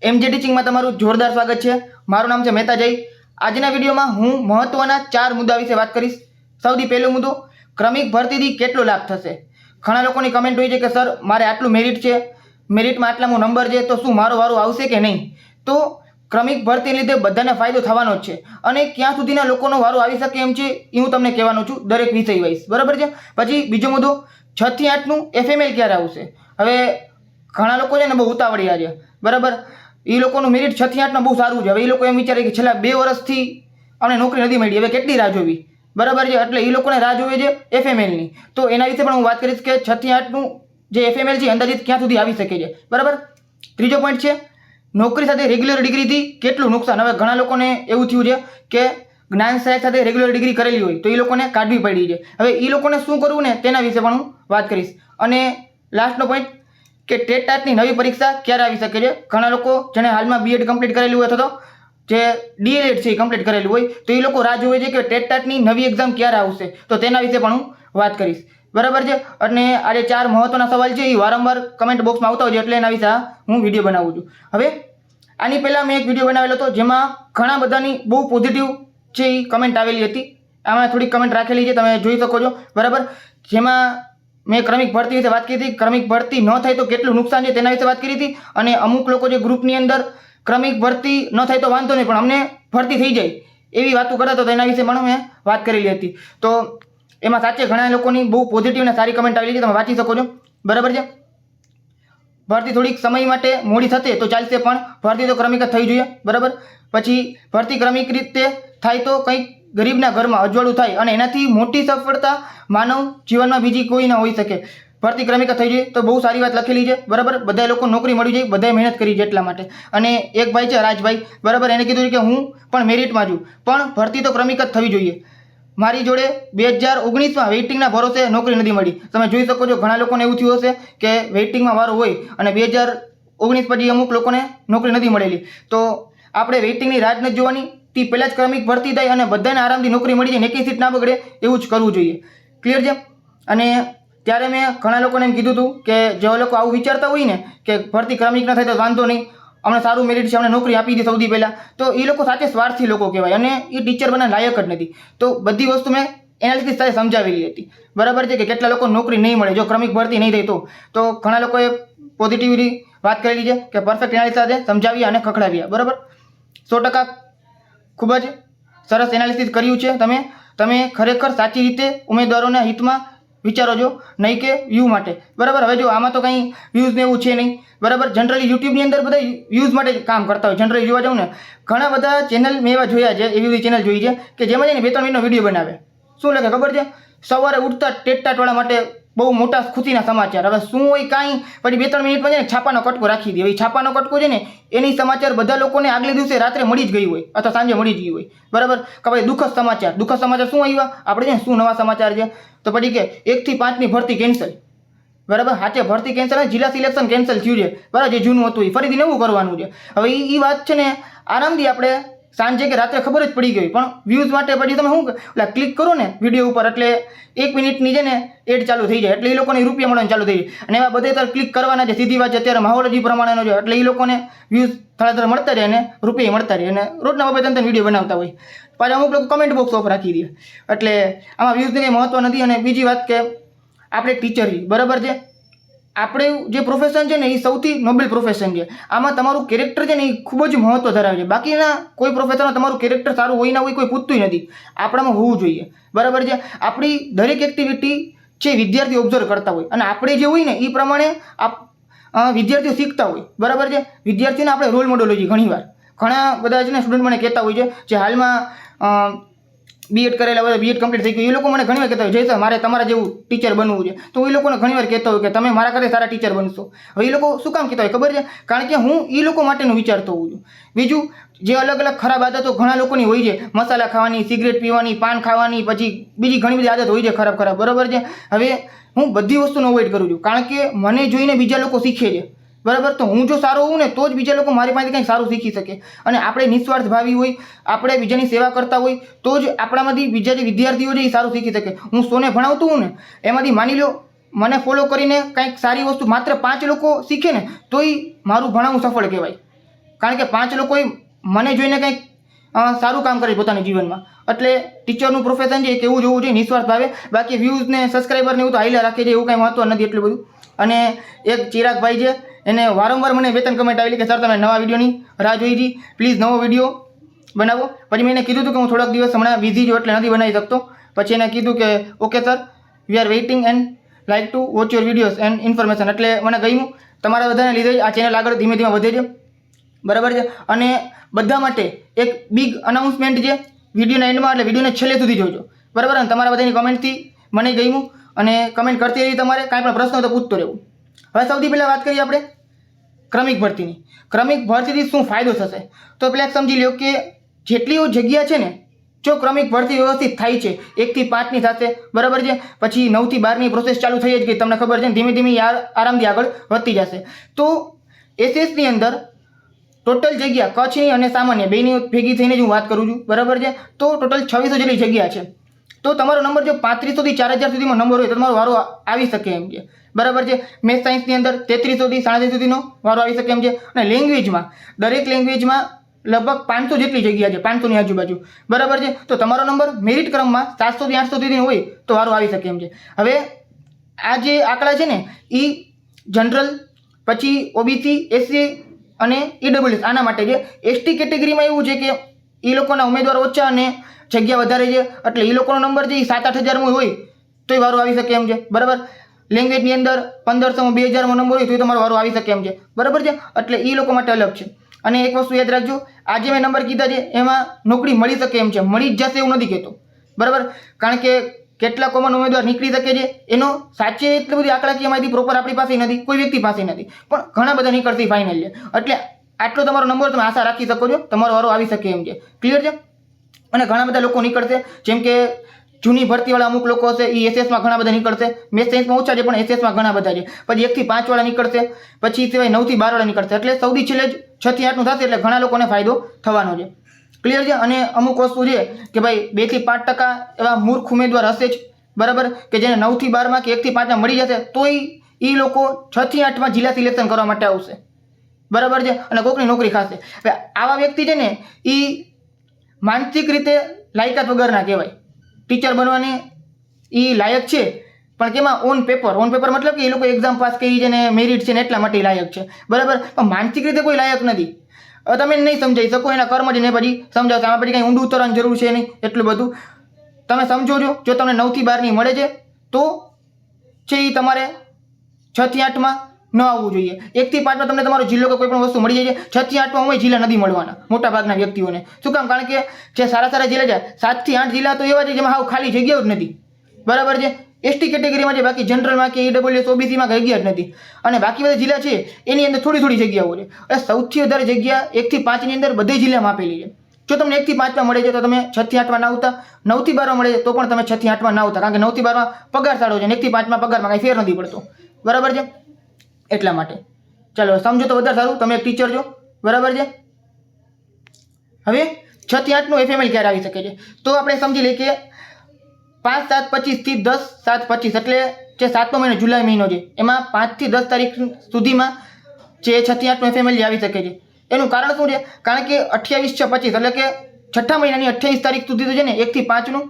એમજે ટીચિંગમાં તમારું જોરદાર સ્વાગત છે। મારું નામ છે મહેતા જય। આજના વિડીયોમાં હું મહત્વના 4 મુદ્દા વિશે વાત કરીશ। સૌથી પહેલો મુદ્દો, ક્રમિક ભરતીથી કેટલો લાભ થશે। ઘણા લોકોની કમેન્ટ હોય છે કે સર મારે આટલું મેરિટ છે, મેરિટમાં આટલામો નંબર છે, તો શું મારો વારો આવશે કે નહીં। તો ક્રમિક ભરતીને લીધે બધાને ફાયદો થવાનો જ છે અને ક્યાં સુધીના લોકોનો વારો આવી શકે એમ છે એ હું તમને કહેવાનો છું દરેક વિષય વાઇઝ, બરાબર છે। પછી બીજો મુદ્દો, 6 થી 8નું FML ક્યારે આવશે। હવે ઘણા લોકો છે ને બહુ ઉતાવળિયા છે, બરાબર। એ લોકોનું મેરિટ 6 થી 8માં બહુ સારું છે। હવે એ લોકો એમ વિચારે કે છેલ્લા 2 વર્ષથી અમને નોકરી નથી મળી, હવે કેટલી રાહ જોવી, બરાબર છે। એટલે એ લોકોને રાહ જોવે છે FMLની। તો એના વિશે પણ હું વાત કરીશ કે 6 થી 8નું જે FML છે અંદાજિત ક્યાં સુધી આવી શકે છે, બરાબર। ત્રીજો પોઈન્ટ છે, નોકરી સાથે રેગ્યુલર ડિગ્રીથી કેટલું નુકસાન। હવે ઘણા લોકોને એવું થયું છે કે જ્ઞાન સહાયક સાથે રેગ્યુલર ડિગ્રી કરેલી હોય તો એ લોકોને કાઢવી પડી છે। હવે એ લોકોને શું કરવું ને તેના વિશે પણ હું વાત કરીશ। અને લાસ્ટનો પોઈન્ટ કે ટેટની નવી પરીક્ષા ક્યારે આવી શકે છે। ઘણા લોકો જેને હાલમાં બીએડ કમ્પ્લીટ કરેલું હોય અથવા તો જે ડીએલએડ છે એ કમ્પ્લીટ કરેલું હોય તો એ લોકો રાહ જોવે છે કે ટેટની નવી એક્ઝામ ક્યારે આવશે, તો તેના વિશે પણ હું વાત કરીશ, બરાબર છે। અને આ જે 4 મહત્વના સવાલ છે એ વારંવાર કમેન્ટ બોક્સમાં આવતા હોય છે એટલે એના વિશે હું વિડીયો બનાવું છું। હવે આની પહેલાં મેં એક વિડીયો બનાવેલો હતો જેમાં ઘણા બધાની બહુ પોઝિટિવ છે એ કમેન્ટ આવેલી હતી। આમાં થોડીક કમેન્ટ રાખેલી છે, તમે જોઈ શકો છો, બરાબર। જેમાં મેં ક્રમિક ભરતી વિશે વાત કરી હતી, ક્રમિક ભરતી ન થાય તો કેટલું નુકસાન છે તેના વિશે વાત કરી હતી। અને અમુક લોકો જે ગ્રુપની અંદર ક્રમિક ભરતી ન થાય તો વાંધો નહીં પણ અમને ભરતી થઈ જાય એવી વાતો કરતા તો તેના વિશે પણ મેં વાત કરેલી હતી। તો એમાં સાચે ઘણા લોકોની બહુ પોઝિટિવ અને સારી કમેન્ટ આવેલી છે, તમે વાંચી શકો છો, બરાબર છે। ભરતી થોડીક સમય માટે મોડી થશે તો ચાલશે પણ ભરતી તો ક્રમિક જ થવી જોઈએ, બરાબર। પછી ભરતી ક્રમિક રીતે થાય તો કંઈક ગરીબના ઘરમાં અજવાળું થાય અને એનાથી મોટી સફળતા માનવ જીવનમાં બીજી કોઈ ના હોઈ શકે। ભરતી ક્રમિક થઈ જોઈએ તો બહુ સારી વાત લખેલી છે, બરાબર। બધા લોકો નોકરી મળી જાય, બધાએ મહેનત કરી છે એટલા માટે। અને એક ભાઈ છે રાજભાઈ, બરાબર, એને કીધું કે હું પણ મેરિટમાં છું પણ ભરતી તો ક્રમિક જ થવી જોઈએ। મારી જોડે 2019માં વેઇટિંગના ભરોસે નોકરી નથી મળી। તમે જોઈ શકો છો ઘણા લોકોને એવું થયું હશે કે વેઇટિંગમાં વારો હોય અને 2019 પછી અમુક લોકોને નોકરી નથી મળેલી। તો આપણે વેઇટિંગની રાહ નથી જોવાની, તે પહેલાં જ ક્રમિક ભરતી થાય અને બધાને આરામથી નોકરી મળી જાય, એકેય સીટ ના બગડે એવું જ કરવું જોઈએ, ક્લિયર છે। અને ત્યારે મેં ઘણા લોકોને એમ કીધું હતું કે જે લોકો આવું વિચારતા હોય ને કે ભરતી ક્રમિક ન થાય તો વાંધો નહીં, અમને સારું મેરિટ છે, અમને નોકરી આપી દીધી સૌથી પહેલાં, તો એ લોકો સાચે સ્વાર્થી લોકો કહેવાય અને એ ટીચર બનવા લાયક જ નથી। તો બધી વસ્તુ મેં એનાલિસિસ સાથે સમજાવેલી હતી, બરાબર છે, કે કેટલા લોકો નોકરી નહીં મળે જો ક્રમિક ભરતી નહીં થઈ તો ઘણા લોકોએ પોઝિટિવલી વાત કરેલી છે કે પરફેક્ટ એનાલિસિસ સાથે સમજાવ્યા અને ખખડાવ્યા, બરાબર। 100% ખૂબ જ સરસ એનાલિસિસ કર્યું છે તમે ખરેખર સાચી રીતે ઉમેદવારોના હિતમાં વિચારો છો, નહીં કે વ્યૂ માટે, બરાબર। હવે જો આમાં તો કંઈ વ્યૂઝ ને એવું છે નહીં, બરાબર। જનરલી યુટ્યુબની અંદર બધા વ્યૂઝ માટે કામ કરતા હોય। જનરલી જોવા જાઉં ને ઘણા બધા ચેનલ મેં એવા જોયા છે, એવી ચેનલ જોઈ છે કે જેમાં છે ને 2-3 મિનિટનો વિડીયો બનાવે, શું લખે ખબર છે, સવારે ઉઠતા ટેટવાળા માટે બહુ મોટા ખુશીના સમાચાર। હવે શું હોય કાંઈ, પછી 2-3 મિનિટમાં છે ને છાપાનો કટકો રાખી દે। હવે છાપાનો કટકો છે ને એની સમાચાર બધા લોકોને આગલે દિવસે રાત્રે મળી જ ગઈ હોય અથવા સાંજે મળી જ ગઈ હોય, બરાબર। કે ભાઈ દુઃખદ સમાચાર શું આવ્યા આપણે છે ને શું નવા સમાચાર છે, તો પછી કે 1 થી 5ની ભરતી કેન્સલ, બરાબર। સાચે ભરતી કેન્સલ અને જિલ્લા સિલેક્શન કેન્સલ થયું છે, બરાબર। જે જૂનું હતું એ ફરીથી નવું કરવાનું છે। હવે એ વાત છે ને આરામથી આપણે સાંજે કે રાત્રે ખબર જ પડી ગઈ, પણ વ્યૂઝ માટે પછી તમે શું એટલે ક્લિક કરો ને વિડીયો ઉપર એટલે 1 મિનિટની છે ને એડ ચાલુ થઈ જાય એટલે એ લોકોને રૂપિયા મળવાનું ચાલુ થઈ જાય અને એવા બધે ત્યારે ક્લિક કરવાના છે। સીધી વાત છે, અત્યારે માહોલ જ પ્રમાણેનો છે એટલે એ લોકોને વ્યૂઝ થોડા મળતા રહે અને રૂપિયા મળતા રહે અને રોજના 2-3 વિડીયો બનાવતા હોય, પાછા અમુક લોકો કમેન્ટ બોક્સ ઓફ રાખી દે એટલે આમાં વ્યૂઝને કંઈ મહત્વ નથી। અને બીજી વાત કે આપણે ટીચર છીએ, બરાબર છે, આપણે જે પ્રોફેશન છે ને એ સૌથી નોબેલ પ્રોફેશન છે। આમાં તમારું કેરેક્ટર છે ને એ ખૂબ જ મહત્વ ધરાવે છે। બાકીના કોઈ પ્રોફેશનમાં તમારું કેરેક્ટર સારું હોય ના હોય કોઈ પૂછતું નથી, આપણામાં હોવું જોઈએ, બરાબર છે। આપણી દરેક એક્ટિવિટી છે વિદ્યાર્થી ઓબ્ઝર્વ કરતા હોય અને આપણે જે હોય ને એ પ્રમાણે વિદ્યાર્થીઓ શીખતા હોય, બરાબર છે। વિદ્યાર્થીને આપણે રોલ મોડલ હોય છે। ઘણા બધા છે ને સ્ટુડન્ટ મને કહેતા હોય છે જે હાલમાં બીએડ કરેલા હોય, બીએડ કમ્પ્લીટ થઈ ગયું, એ લોકો મને ઘણીવાર કહેતા હોય જય સર મારે તમારા જેવું ટીચર બનવું છે, તો એ લોકોને ઘણીવાર કહેતા હોય કે તમે મારા કરતા સારા ટીચર બનશો। હવે એ લોકો શું કામ કહેતા હોય ખબર છે, કારણ કે હું એ લોકો માટેનું વિચારતો હોઉં છું। બીજું જે અલગ અલગ ખરાબ આદતો ઘણા લોકોની હોય છે, મસાલા ખાવાની, સિગરેટ પીવાની, પાન ખાવાની, પછી બીજી ઘણી બધી આદત હોય છે ખરાબ, બરાબર છે। હવે હું બધી વસ્તુનો અવોઇડ કરું છું કારણ કે મને જોઈને બીજા લોકો શીખે છે, બરાબર। તો હું જો સારો હોઉં ને તો જ બીજા લોકો મારી પાસેથી કંઈ સારું શીખી શકે અને આપણે નિસ્વાર્થ ભાવી હોય, આપણે બીજાની સેવા કરતા હોય તો જ આપણામાંથી બીજા જે વિદ્યાર્થીઓ છે એ સારું શીખી શકે। હું 100ને ભણાવતું હોઉં ને એમાંથી માની લો મને ફોલો કરીને કંઈક સારી વસ્તુ માત્ર 5 લોકો શીખે ને તોય મારું ભણાવવું સફળ કહેવાય, કારણ કે 5 લોકોએ મને જોઈને કંઈક સારું કામ કરે પોતાના જીવનમાં. એટલે ટીચરનું પ્રોફેશન છે કે એવું જોવું જોઈએ નિસ્વાર્થ ભાવે. બાકી વ્યૂઝ ને સબસ્ક્રાઈબર ને એવું તો હાઈલા રાખે છે, એવું કાંઈ મહત્વ નથી એટલું બધું. અને એક ચિરાગભાઈ છે, એને વારંવાર મને 2-3 કમેન્ટ આવેલી કે સર તમે નવા વિડીયોની રાહ જોઈ હતી, પ્લીઝ નવો વિડીયો બનાવો. પછી મેં એને કીધું હતું કે હું થોડાક દિવસ હમણાં બિઝી છું એટલે નથી બનાવી શકતો. પછી એને કીધું કે okay sir, we are waiting and like to watch your videos and information. એટલે મને ગમ્યું. તમારા બધાને લીધે આ ચેનલ આગળ ધીમે ધીમે વધે છે, બરાબર છે. અને બધા માટે એક બિગ અનાઉન્સમેન્ટ છે વિડીયોના એન્ડમાં, એટલે વિડીયોને છેલ્લે સુધી જોજો, બરાબર. અને તમારા બધાની કમેન્ટથી મને ગમ્યું અને કમેન્ટ કરતી રહી. તમારે કાંઈ પણ પ્રશ્ન હોય તો પૂછતો રહેવું. હવે સૌથી પહેલાં વાત કરીએ આપણે ક્રમિક ભરતીની. ક્રમિક ભરતીથી શું ફાયદો થશે? તો પહેલાં સમજી લો કે જેટલી જગ્યા છે ને, જો ક્રમિક ભરતી વ્યવસ્થિત થાય છે 1 થી 5ની થશે, બરાબર છે. પછી 9 થી 12ની પ્રોસેસ ચાલુ થઈ જ ગઈ, તમને ખબર છે ને. ધીમે ધીમે આરામથી આગળ વધતી જશે. તો એસએસની અંદર ટોટલ જગ્યા કચ્છની અને સામાન્ય બેની ભેગી થઈને જ હું વાત કરું છું, બરાબર છે. તો ટોટલ 2600 જેટલી જગ્યા છે. તો તમારો નંબર જો 3500 થી 4000 સુધીમાં નંબર હોય તો તમારો વારો આવી શકે એમ છે, બરાબર છે. મેથ્સ સાયન્સની અંદર 3300 થી 3700 સુધીનો વારો આવી શકે એમ છે. અને લેંગ્વેજમાં દરેક લેંગ્વેજમાં લગભગ 500 જેટલી જગ્યા છે, 500ની આજુબાજુ, બરાબર છે. તો તમારો નંબર મેરિટ ક્રમમાં 700 થી 800 સુધીનો હોય તો વારો આવી શકે એમ છે. હવે આ જે આંકડા છે ને એ જનરલ, પછી ઓબીસી, એસસી અને ઈડબ્લ્યુએસ આના માટે છે. એસટી કેટેગરીમાં એવું છે કે એ લોકોના ઉમેદવાર ઓછા અને જગ્યા વધારે છે, એટલે એ લોકોનો નંબર છે એ 7-8 હજારમાં હોય તોય વારો આવી શકે એમ છે, બરાબર. લેંગ્વેજની અંદર 1500માં 2000માં નંબર હોય તો તમારો વારો આવી શકે એમ છે, બરાબર છે. એટલે એ લોકો માટે અલગ છે. અને એક વસ્તુ યાદ રાખજો, આજે મેં નંબર કીધા છે એમાં નોકરી મળી શકે એમ છે, મળી જ જશે એવું નથી કહેતો, બરાબર. કારણ કે કેટલા કોમન ઉમેદવાર નીકળી શકે છે એનો સાચે એટલી બધી આંકડાકીય માહિતી પ્રોપર આપણી પાસે નથી, કોઈ વ્યક્તિ પાસે નથી, પણ ઘણા બધા નીકળતી ફાઇનલ છે. એટલે આટલો તમારો નંબર તમે આશા રાખી શકો છો, તમારો વારો આવી શકે એમ છે, ક્લિયર છે. અને ઘણા બધા લોકો નીકળશે, જેમ કે જૂની ભરતીવાળા અમુક લોકો હશે એ એસએસમાં ઘણા બધા નીકળશે. મેથ્સ સાયન્સમાં ઓછા છે પણ એસએસમાં ઘણા બધા છે. પછી 1 થી 5 વાળા નીકળશે, પછી સિવાય 9 થી 12 વાળા નીકળશે. એટલે સૌથી છેલ્લે જ 6 થી 8નું થશે, એટલે ઘણા લોકોને ફાયદો થવાનો છે, ક્લિયર છે. અને અમુક વસ્તુ છે કે ભાઈ 2 થી 5% એવા મૂર્ખ ઉમેદવાર હશે જ, બરાબર, કે જેને 9 થી 12માં કે 1 થી 5માં મળી જશે તોય એ લોકો 6 થી 8માં જિલ્લા સિલેક્શન કરવા માટે આવશે, બરાબર છે. અને કોકની નોકરી ખાશે. હવે આવા વ્યક્તિ છે ને એ માનસિક રીતે લાયકાત વગરના કહેવાય. ટીચર બનવાની એ લાયક છે પણ કેમાં ઓન પેપર મતલબ કે એ લોકો એક્ઝામ પાસ કરી છે ને મેરિટ છે ને એટલા માટે લાયક છે, બરાબર. પણ માનસિક રીતે કોઈ લાયક નથી. તમે નહીં સમજાઈ શકો, એના કર્મ જ ને પછી સમજાવશે. આમાં પછી કંઈ ઊંડું ઉતરવાની જરૂર છે નહીં એટલું બધું. તમે સમજો છો, જો તમને 9 થી 12ની મળે છે તો છે એ તમારે 6 થી 8માં ન આવવું જોઈએ. 1 થી 5માં તમને તમારો જિલ્લો કે કોઈ પણ વસ્તુ મળી જાય છે. 6 થી 8માં હોય જિલ્લા નથી મળવાના મોટા ભાગના વ્યક્તિઓને. શું કામ? કારણ કે જે સારા જિલ્લા છે 7 થી 8 જિલ્લા તો એવા છે જેમાં હાવ ખાલી જગ્યાઓ જ નથી, બરાબર છે. એસટી કેટેગરીમાં છે, બાકી જનરલમાં કે ઈડબ્લ્યુએસ ઓબીસીમાં જગ્યા જ નથી. અને બાકી બધા જિલ્લા છે એની અંદર થોડી જગ્યાઓ છે. એટલે સૌથી વધારે જગ્યા 1 થી 5ની અંદર બધી જિલ્લામાં આપેલી છે. જો તમને 1 થી 5માં મળે છે તો તમે 6 થી 8માં ના આવતા, 9 થી 12માં મળે છે તો પણ તમે 6 થી 8માં ના આવતા, કારણ કે 9 થી 12માં પગાર સારો છે અને 1 થી 5માં પગારમાં કાંઈ ફેર નથી પડતો, બરાબર છે. એટલા માટે ચાલો સમજો તો વધારે સારું. તમે એક ટીચર છો, બરાબર છે. હવે 6 થી 8નું એફએમએલ ક્યારે આવી શકે છે? તો આપણે સમજી લઈએ કે 5/7/25 થી 10/7/25 એટલે જે 7મો મહિનો જુલાઈ મહિનો છે એમાં 5 થી 10 તારીખ સુધીમાં જે 6 થી 8નું એફએમએલ આવી શકે છે. એનું કારણ શું છે? કારણ કે 28/6/25 એટલે કે છઠ્ઠા મહિનાની 28 તારીખ સુધી તો છે ને 1 થી 5નું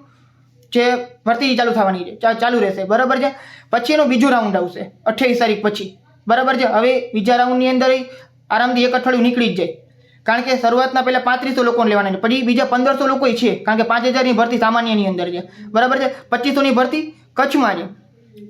જે ભરતી ચાલુ થવાની છે, ચાલુ રહેશે, બરાબર છે. પછી એનો બીજો રાઉન્ડ આવશે 28 તારીખ પછી, બરાબર છે. હવે બીજા રાઉન્ડની અંદર આરામથી એક અઠવાડિયું નીકળી જ જાય, કારણ કે શરૂઆતના પહેલા 3500 લોકોને લેવાના છે, પછી બીજા 1500 લોકો છે, કારણ કે 5000ની ભરતી સામાન્યની અંદર છે, બરાબર છે. 2500ની ભરતી કચ્છમાં છે,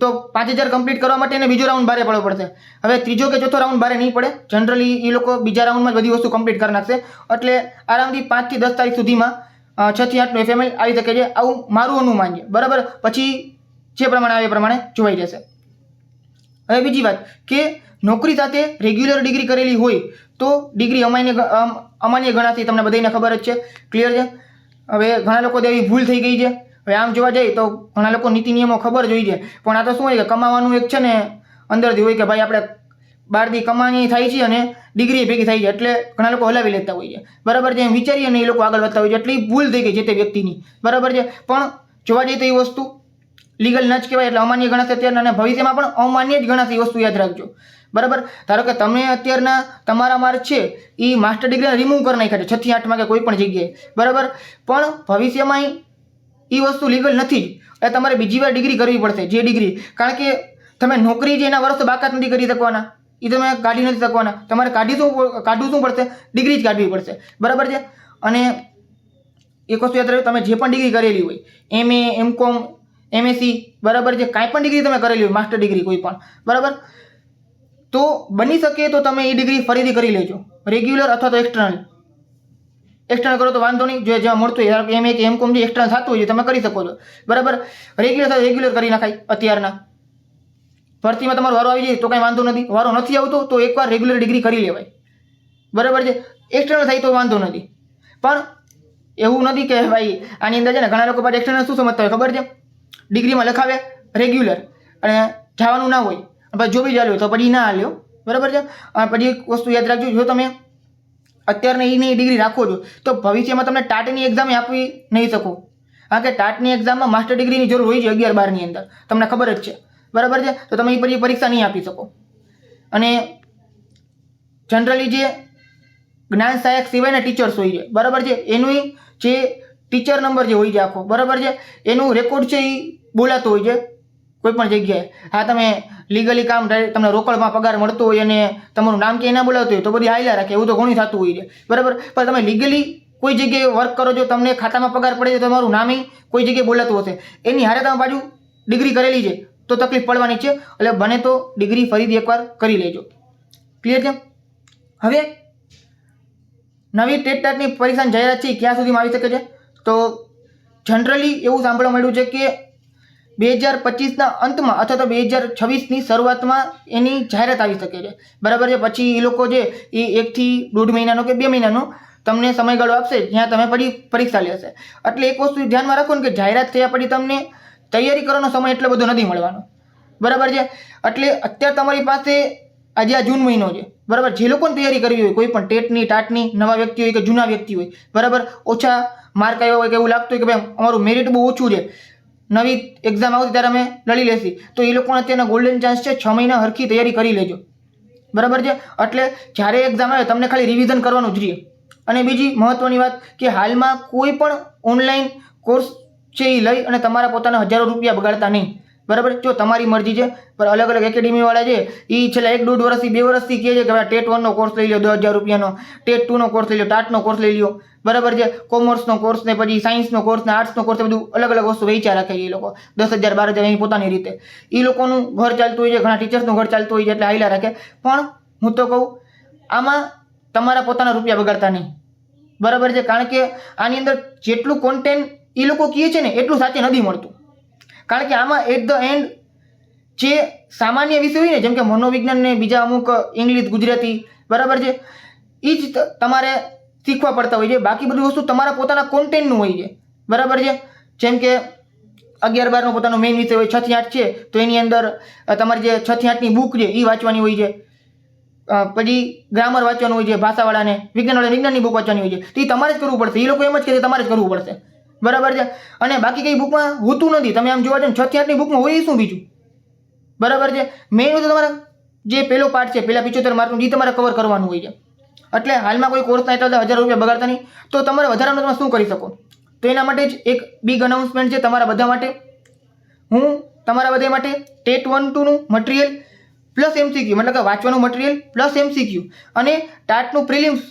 તો 5000 કમ્પ્લીટ કરવા માટે એને બીજો રાઉન્ડ બારે પડવો પડશે. હવે ત્રીજો કે ચોથો રાઉન્ડ બારે નહીં પડે, જનરલી એ લોકો બીજા રાઉન્ડમાં જ બધી વસ્તુ કમ્પ્લીટ કરી નાખશે. એટલે આરામથી 5 થી 10 તારીખ સુધીમાં 6 થી 8નું એફએમએલ આવી શકે છે, આવું મારું અનુમાન છે, બરાબર. પછી જે પ્રમાણે આવે એ પ્રમાણે જોવાઈ જશે. હવે બીજી વાત કે નોકરી સાથે રેગ્યુલર ડિગ્રી કરેલી હોય તો ડિગ્રી અમાન્ય ગણાતી, તમને બધાને ખબર જ છે, ક્લિયર છે. હવે ઘણા લોકો એવી ભૂલ થઈ ગઈ છે. હવે આમ જોવા જઈએ તો ઘણા લોકો નીતિ નિયમો ખબર જ હોય છે, પણ આ તો શું હોય કે કમાવાનું એક છે ને અંદરથી હોય કે ભાઈ આપણે બહારથી કમાણી થાય છે અને ડિગ્રી ભેગી થાય છે, એટલે ઘણા લોકો હલાવી લેતા હોય છે, બરાબર છે. એમ વિચારીએ ને એ લોકો આગળ વધતા હોય છે, એટલે ભૂલ થઈ ગઈ છે તે વ્યક્તિની, બરાબર છે. પણ જોવા જઈએ તો એ વસ્તુ લીગલ ન જ કહેવાય એટલે અમાન્ય ગણાશે અત્યારના, અને ભવિષ્યમાં પણ અમાન્ય જ ગણાશે. એ વસ્તુ યાદ રાખજો, બરાબર. ધારો કે તમે અત્યારના તમારા માર્ક છે એ માસ્ટર ડિગ્રી રિમૂવ કરી નાખ્યા છે 6 થી 8માં કે કોઈ પણ જગ્યાએ, બરાબર, પણ ભવિષ્યમાં એ વસ્તુ લીગલ નથી જ. એટલે તમારે બીજી વાર ડિગ્રી કરવી પડશે, જે ડિગ્રી, કારણ કે તમે નોકરી જે એના વર્ષ બાકાત નથી કરી શકવાના, એ તમે કાઢી નથી શકવાના. તમારે કાઢવું શું પડશે? ડિગ્રી જ કાઢવી પડશે, બરાબર છે. અને એક વસ્તુ યાદ રાખજો, તમે જે પણ ડિગ્રી કરેલી હોય, MA, MCOM, MSc, બરાબર છે, કાંઈ પણ ડિગ્રી તમે કરેલી હોય, માસ્ટર ડિગ્રી કોઈ પણ, બરાબર, તો બની શકે તો તમે એ ડિગ્રી ફરીથી કરી લેજો, રેગ્યુલર અથવા તો એક્સટર્નલ. એક્સટર્નલ કરો તો વાંધો નહીં, જો જ્યાં મળતું હોય MA કે MCOM જે એક્સટર્નલ થતું હોય તમે કરી શકો છો, બરાબર. રેગ્યુલર કરી નખાય. અત્યારના ભરતીમાં તમારો વારો આવી જાય તો કાંઈ વાંધો નથી, વારો નથી આવતો તો એકવાર રેગ્યુલર ડિગ્રી કરી લેવાય, બરાબર છે. એક્સટર્નલ થાય તો વાંધો નથી, પણ એવું નથી કે ભાઈ આની અંદર છે ને ઘણા લોકો પાસે એક્સટર્નલ શું સમજતા હોય ખબર છે? ડિગ્રીમાં લખાવે રેગ્યુલર અને જવાનું ના હોય, પછી જો બી ચાલ્યો તો પછી ના હાલ્યો, બરાબર છે. પછી એક વસ્તુ યાદ રાખજો, જો તમે અત્યારની એની ડિગ્રી રાખો છો તો ભવિષ્યમાં તમને ટાટની એક્ઝામ આપી નહીં શકો, કારણ કે ટાટની એક્ઝામમાં માસ્ટર ડિગ્રીની જરૂર હોય છે 11-12ની અંદર, તમને ખબર જ છે, બરાબર છે. તો તમે એ પછી પરીક્ષા નહીં આપી શકો. અને જનરલી જે જ્ઞાન સહાયક સિવાયના ટીચર્સ હોય છે, બરાબર છે, એનું જે ટીચર નંબર જે હોય છે આખો, બરાબર છે, એનું રેકોર્ડ છે એ બોલાતો હોય છે કોઈ પણ જગ્યાએ. હા, તમે લીગલી કામ તમને રોકડમાં પગાર મળતો હોય અને તમારું નામ ક્યાંય ના બોલાવતું હોય તો બધી હાલ્યા રાખે, એવું તો ઘણું થતું હોય છે, બરાબર. પણ તમે લીગલી કોઈ જગ્યાએ વર્ક કરો છો, તમને ખાતામાં પગાર પડે છે, તમારું નામ કોઈ જગ્યાએ બોલાતું હશે, એની હારે તમે બાજુ ડિગ્રી કરેલી છે તો તકલીફ પડવાની છે. એટલે બને તો ડિગ્રી ફરીથી એકવાર કરી લેજો. ક્લિયર છે? હવે નવી ટેટની પરીક્ષાની જાહેરાત છે ક્યાં સુધીમાં આવી શકે છે? તો જનરલી એવું સાંભળવા મળ્યું છે કે 2025ના અંતમાં અથવા તો 2026ની શરૂઆતમાં એની જાહેરાત આવી શકે છે, બરાબર છે. પછી એ લોકો જે એ 1 થી 1.5 મહિનાનો કે 2 મહિનાનો તમને સમયગાળો આપશે જ્યાં તમે પછી પરીક્ષા લેશે. એટલે એક વસ્તુ ધ્યાનમાં રાખો ને કે જાહેરાત થયા પછી તમને તૈયારી કરવાનો સમય એટલો બધો નથી મળવાનો, બરાબર છે. એટલે અત્યારે તમારી પાસે આજે આ જૂન મહિનો છે, બરાબર. જે લોકોને તૈયારી કરવી હોય, કોઈ પણ ટેટની ટાટની, નવા વ્યક્તિ હોય કે જૂના વ્યક્તિ હોય, બરાબર, ઓછા માર્ક આવ્યા હોય કે એવું લાગતું હોય કે ભાઈ અમારું મેરિટ બહુ ઓછું છે, નવી એક્ઝામ આવતી ત્યારે અમે લડી લેશી, તો એ લોકોને અત્યારના ગોલ્ડન ચાન્સ છે, 6 મહિના હરખી તૈયારી કરી લેજો, બરાબર છે. એટલે જ્યારે એક્ઝામ આવે તમને ખાલી રિવિઝન કરવાનું જ રહે. અને બીજી મહત્વની વાત કે હાલમાં કોઈ પણ ઓનલાઈન કોર્સ છે એ લઈ અને તમારા પોતાના હજારો રૂપિયા બગાડતા નહીં, બરાબર. જો તમારી મરજી છે, પણ અલગ અલગ એકેડેમીવાળા છે એ છેલ્લા 1-1.5 વર્ષથી 2 વર્ષથી કહે છે કે ભાઈ ટેટ 1નો કોર્સ લઈ લો 10,000 રૂપિયાનો, ટેટ 2નો કોર્સ લઈ લો, ટાટનો કોર્સ લઈ લો, બરાબર છે. કોમર્સનો કોર્સ ને પછી સાયન્સનો કોર્સ ને આર્ટ્સનો કોર્સ, બધું અલગ અલગ વસ્તુ વેચ્યા રાખે એ લોકો 10,000 12,000 એની પોતાની રીતે. એ લોકોનું ઘર ચાલતું હોય છે, ઘણા ટીચર્સનું ઘર ચાલતું હોય છે, એટલે હાલ્યા રાખે. પણ હું તો કહું આમાં તમારા પોતાના રૂપિયા બગાડતા નહીં, બરાબર છે. કારણ કે આની અંદર જેટલું કોન્ટેન્ટ એ લોકો કહે છે ને એટલું સાચે નથી મળતું. કારણ કે આમાં એટ ધ એન્ડ જે સામાન્ય વિષય હોય ને, જેમ કે મનોવિજ્ઞાન ને બીજા અમુક ઇંગ્લિશ, ગુજરાતી, બરાબર છે, એ જ તમારે શીખવા પડતા હોય છે. બાકી બધી વસ્તુ તમારા પોતાના કોન્ટેન્ટનું હોય છે, બરાબર છે. જેમ કે 11-12નો પોતાનો મેઇન વિષય હોય, 6 થી 8 છે તો એની અંદર તમારી જે 6 થી 8ની બુક છે એ વાંચવાની હોય છે. પછી ગ્રામર વાંચવાનું હોય છે, ભાષાવાળાને, વિજ્ઞાનવાળાને વિજ્ઞાનની બુક વાંચવાની હોય છે, તો એ તમારે જ કરવું પડશે. એ લોકો એમ જ કહે છે તમારે જ કરવું પડશે, બરાબર છે. અને બાકી કઈ બુકમાં હોતું નથી. તમે આમ જોવા જાવ 6 થી 8ની બુકમાં હોય શું બીજું, બરાબર છે. મેઇન વસ્તુ તમારે જે પેલો પાર્ટ છે, પેલા 75 માર્કનું, એ તમારે કવર કરવાનું હોય છે. એટલે હાલમાં કોઈ કોર્સના એટલા 1,000 રૂપિયા બગાડતા નહીં. તો તમારે વધારાનું તમે શું કરી શકો? તો એના માટે જ એક બિગ અનાઉન્સમેન્ટ છે તમારા બધા માટે. હું તમારા બધા માટે ટેટ 1-2નું મટીરિયલ પ્લસ MCQ, મતલબ કે વાંચવાનું મટીરિયલ પ્લસ MCQ, અને ટાટનું પ્રિલિમ્સ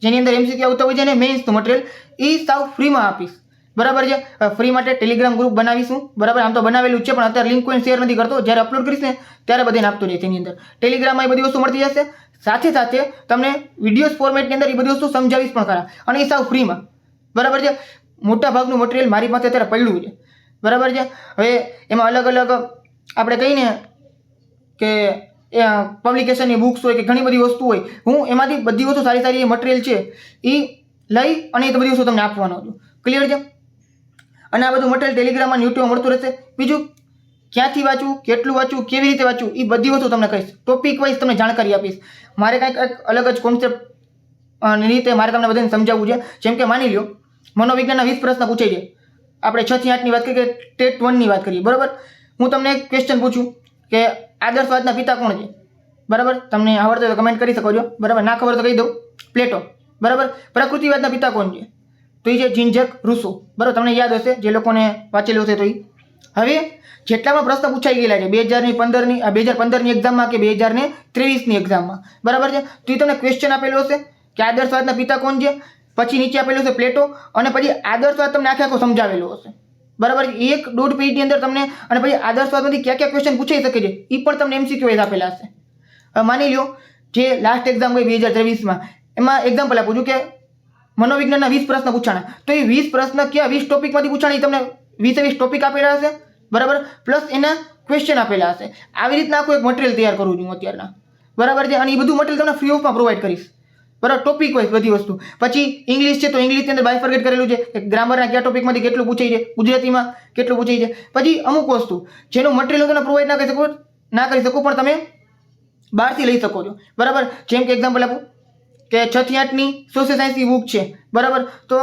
જેની અંદર MCQ આવતા હોય છે, અને મેઇન્સનું મટીરિયલ એ સાવ ફ્રીમાં આપીશ, બરાબર છે. ફ્રી માટે ટેલિગ્રામ ગ્રુપ બનાવીશું, બરાબર. આમ તો બનાવેલું જ છે પણ અત્યારે લિંક કોઈ શેર નથી કરતો. જ્યારે અપલોડ કરીશ ને ત્યારે બધાને આપતો રહે તેની અંદર. ટેલિગ્રામમાં એ બધી વસ્તુ મળતી જશે. સાથે સાથે તમને વિડીયોઝ ફોર્મેટની અંદર એ બધી વસ્તુ સમજાવીશ પણ ખરા, અને એ સાવ ફ્રીમાં, બરાબર છે. મોટા ભાગનું મટીરિયલ મારી પાસે અત્યારે પડ્યું છે, બરાબર છે. હવે એમાં અલગ અલગ આપણે કહીને કે પબ્લિકેશનની બુક્સ હોય કે ઘણી બધી વસ્તુ હોય, હું એમાંથી બધી વસ્તુ સારી સારી મટીરિયલ છે એ લઈ અને એ બધી વસ્તુ તમને આપવાનો છું. ક્લિયર છે? અને આ બધું મટીરિયલ ટેલિગ્રામમાં યુટ્યુબમાં મળતું રહેશે. બીજું ક્યાંથી વાંચવું, કેટલું વાંચવું, કેવી રીતે વાંચવું, એ બધી વસ્તુ તમને કહીશ. ટોપિક વાઇઝ તમને જાણકારી આપીશ. મારે કંઈક અલગ જ કોન્સેપ્ટ રીતે મારે તમને બધાને સમજાવવું છે. જેમ કે માની લો મનોવિજ્ઞાનના 20 પ્રશ્ન પૂછાય છે, આપણે 6 થી 8ની વાત કરીએ કે ટેટ 1ની વાત કરીએ, બરાબર. હું તમને એક ક્વેશ્ચન પૂછું કે આદર્શવાદના પિતા કોણ છે, બરાબર. તમને આવડતો હોય તો કમેન્ટ કરી શકો છો, બરાબર. ના ખબર તો કહી દઉં, પ્લેટો, બરાબર. પ્રકૃતિવાદના પિતા કોણ છે, તો એ છે જીન જેક રૂસો, બરાબર. તમને યાદ હશે જે લોકોને વાંચેલું હશે તો એ. હવે જેટલા પણ પ્રશ્ન પૂછાઈ ગયેલા છે 2015ની એક્ઝામમાં કે 2023ની એક્ઝામમાં, બરાબર છે, તો એ તમને ક્વેશ્ચન આપેલું હશે કે આદર્શવાદના પિતા કોણ છે, પછી નીચે આપેલું છે પ્લેટો, અને પછી આદર્શવાદ તમને આખે આખો સમજાવેલો હશે, બરાબર. 1.5 પેજની અંદર તમને, અને પછી આદર્શવાદમાંથી કયા કયા ક્વેશ્ચન પૂછાઈ શકે છે એ પણ તમને MCQ વાઇઝ આપેલા હશે. હવે માની લો જે લાસ્ટ એક્ઝામ ગઈ 2023માં, એમાં એક્ઝામ્પલ આપું છું કે મનોવિજ્ઞાનના 20 પ્રશ્ન પૂછાણા, તો એ 20 પ્રશ્ન કયા 20 ટોપિકમાંથી પૂછાણા એ તમને 20 ટોપિક આપેલા હશે, બરાબર, પ્લસ એના ક્વેશ્ચન આપેલા હશે. આવી રીતના આખું એક મટીરિયલ તૈયાર કરું છું અત્યારના, બરાબર છે. અને એ બધું મટીરિયલ તમને ફ્રી ઓફમાં પ્રોવાઈડ કરીશ, બરાબર. ટોપિક વાઇઝ બધી વસ્તુ. પછી ઇંગ્લિશ છે તો ઇંગ્લિશની અંદર બાયફર્ગેટ કરેલું છે કે ગ્રામરના કયા ટોપિકમાંથી કેટલું પૂછાય છે, ગુજરાતીમાં કેટલું પૂછાય છે. પછી અમુક વસ્તુ જેનું મટીરિયલ તમે પ્રોવાઈડ ના કરી શકો પણ તમે બહારથી લઈ શકો છો, બરાબર. જેમ કે એક્ઝામ્પલ આપું કે 6 થી 8ની સોશિયલ સાયન્સની બુક છે, બરાબર. તો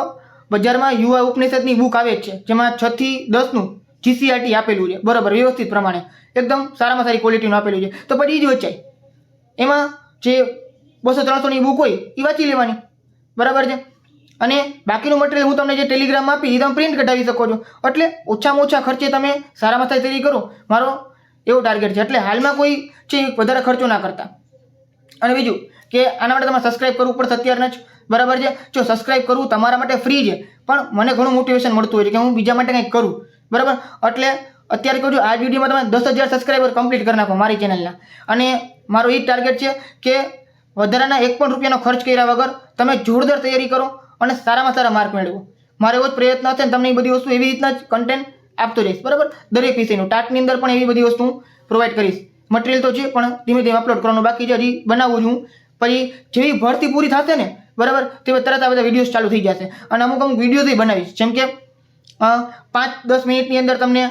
બજારમાં યુવા ઉપનિષદની બુક આવે જ છે, જેમાં 6 થી 10નું GCRT આપેલું છે, બરાબર, વ્યવસ્થિત પ્રમાણે એકદમ સારામાં સારી ક્વોલિટીનું આપેલું છે. તો પછી એ જ વચાય, એમાં જે 200-300ની બુક હોય એ વાંચી લેવાની, બરાબર છે. અને બાકીનું મટીરિયલ હું તમને જે ટેલિગ્રામમાં આપી એ તમે પ્રિન્ટ કઢાવી શકો છો. એટલે ઓછામાં ઓછા ખર્ચે તમે સારામાં સારી તૈયારી કરો, મારો એવો ટાર્ગેટ છે. એટલે હાલમાં કોઈ છે વધારે ખર્ચો ના કરતા. અને બીજું કે આના માટે તમારે સબસ્ક્રાઇબ કરવું પડશે અત્યારના જ, બરાબર છે. જો સબસ્ક્રાઇબ કરવું તમારા માટે ફ્રી છે, પણ મને ઘણું મોટિવેશન મળતું હોય છે કે હું બીજા માટે કંઈક કરું, બરાબર. એટલે અત્યારે કહું છું આ વિડીયોમાં તમે 10,000 સબસ્ક્રાઈબર કમ્પ્લીટ કરી નાખો મારી ચેનલના. અને મારો એ જ ટાર્ગેટ છે કે વધારાના 1 પણ રૂપિયાનો ખર્ચ કર્યા વગર તમે જોરદાર તૈયારી કરો અને સારામાં સારા માર્ક મેળવો. મારો એવો જ પ્રયત્ન હશે ને તમને એ બધી વસ્તુ એવી રીતના જ કન્ટેન્ટ આપતો રહીશ, બરાબર. દરેક વિષયનું ટાટની અંદર પણ એવી બધી વસ્તુ પ્રોવાઈડ કરીશ. મટીરિયલ તો છે પણ ધીમે ધીમે અપલોડ કરવાનું બાકી છે, હજી બનાવું છું. પછી જેવી ભરતી પૂરી થશે ને, બરાબર, તેવી તરત આ બધા વિડીયોઝ ચાલુ થઈ જશે. અને અમુક વિડીયોઝ બનાવીશ, જેમ કે 5-10 મિનિટની અંદર તમને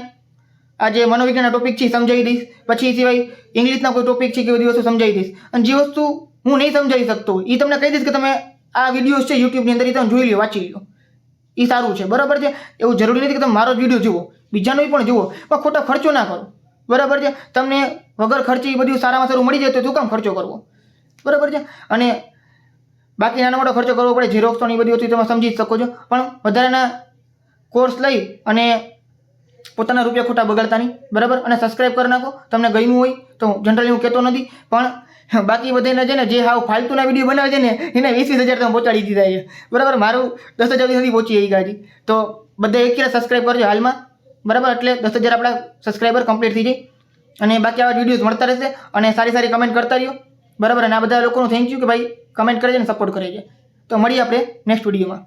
આ જે મનોવિજ્ઞાનના ટોપિક છે સમજાવી દઈશ. પછી સિવાય ઇંગ્લિશના કોઈ ટોપિક છે કે બધી વસ્તુ સમજાવી દઈશ. અને જે વસ્તુ હું નહીં સમજાવી શકતો એ તમને કહી દઈશ કે તમે આ વિડીયોઝ છે યુટ્યુબની અંદર એ તમે જોઈ લો, વાંચી લો, એ સારું છે, બરાબર છે. એવું જરૂરી નથી કે તમે મારો જ વિડીયો જુઓ, બીજાનો પણ જુઓ, પણ ખોટો ખર્ચો ના કરો, બરાબર છે. તમને વગર ખર્ચે એ બધું સારામાં સારું મળી જાય તો શું કામ ખર્ચો કરવો, બરાબર છે. અને બાકી નાનો મોટો ખર્ચો કરવો પડે, ઝેરોક્સ એ બધી વસ્તુ તમે સમજી જ શકો છો, પણ વધારાના કોર્સ લઈ અને પોતાના રૂપિયા ખોટા બગાડતા નહીં, બરાબર. અને સબસ્ક્રાઇબ કરી નાખો તમને ગમ્યું હોય તો. જનરલી હું કહેતો નથી, પણ બાકી બધાને છે ને જે હાવ ફાલતુના વિડીયો બનાવે છે ને એને 20,000 તમે પહોંચાડી દીધા છે, બરાબર. મારું 10,000 સુધી પહોંચી એ ગાડી. તો બધા એક સબસ્ક્રાઇબ કરજો હાલમાં, બરાબર. એટલે 10,000 આપણા સબસ્ક્રાઈબર કમ્પ્લીટ થઈ જાય. અને બાકી આવા વિડીયોઝ મળતા રહેશે અને સારી સારી કમેન્ટ કરતા રહ્યો, બરાબર. અને આ બધા લોકોનું થેન્ક યુ કે ભાઈ કમેન્ટ કરે છે ને સપોર્ટ કરે છે. તો મળીએ આપણે નેક્સ્ટ વિડીયોમાં.